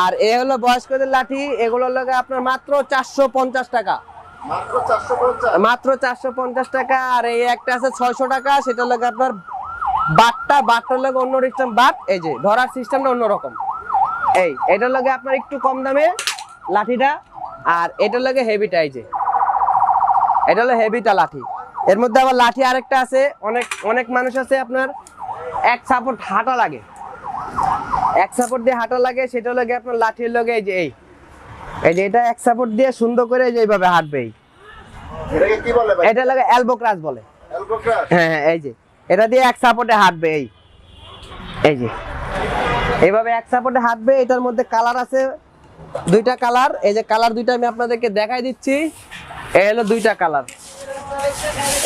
আর এ হলো বয়স্কদের লাঠি, এগুলোর লাগে আপনার মাত্র 450 টাকা, মাত্র 450 টাকা। আর এই একটা আছে 600 টাকা, সেটা লাগে আপনার বাটটার লাগে অন্য সিস্টেম, বাট এই যে ধরার সিস্টেমটা অন্যরকম। এটার লাগে আপনার একটু কম দামে লাঠিটা, আর এটার লাগে হেভিটা। এই যে এটা হলো হেভিটা লাঠি। এর মধ্যে আবার লাঠি আরেকটা আছে, অনেক মানুষ আছে আপনার এক সাপোর্ট হাঁটা লাগে, এক সাপোর্ট দিয়ে হাঁটা লাগে, সেটা লাগে আপনার লাঠির লগে এই যে এই যে এটা এক সাপোর্ট দিয়ে সুন্দর করে যে এইভাবে হাঁটবে। এটাকে কি বলে ভাই? এটা লাগে এলবো ক্রাশ বলে। Elbow crush? হ্যাঁ হ্যাঁ, এই যে এটা দিয়ে এক সাপোর্টে হাঁটবে, এই যে এইভাবে এক সাপোর্টে হাঁটবে। এটার মধ্যে কালার আছে দুইটা কালার, এই যে কালার দুইটা আমি আপনাদেরকে দেখাই দিচ্ছি। এই হলো দুইটা কালার,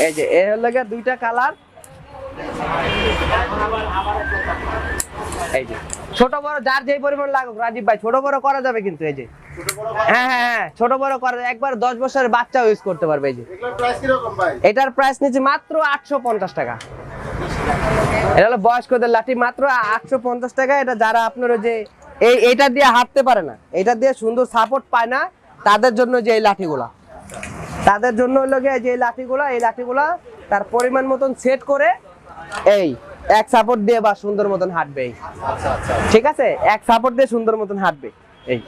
এই যে এই হলো দুইটা কালার। এই যে ছোট বড় যার যেই পরিমাণ লাগুক রাজীব ভাই, ছোট বড় করা যাবে কিন্তু। এই যে হ্যাঁ হ্যাঁ হ্যাঁ, ছোট বড় করা যাবে, একবার 10 বছরের বাচ্চাও ইউজ করতে পারবে। এই যে এগুলোর প্রাইস কি রকম ভাই? এটার প্রাইস নিচে মাত্র 850 টাকা। এটা হলো বয়স্কদের লাঠি, মাত্র 850 টাকা। এটা যারা আপনার যে এইটা দিয়ে হাঁটতে পারে না, এটা দিয়ে সুন্দর সাপোর্ট পায় না, তাদের জন্য যে এই লাঠিগুলা, তাদের জন্য হলো গিয়ে যে এই লাঠিগুলা তার পরিমাণ মতন সেট করে এই এক সাপোর্ট দিয়ে বা সুন্দর মতন হাঁটবে। ঠিক আছে, এক সাপোর্ট দিয়ে সুন্দর মতন হাঁটবে। এই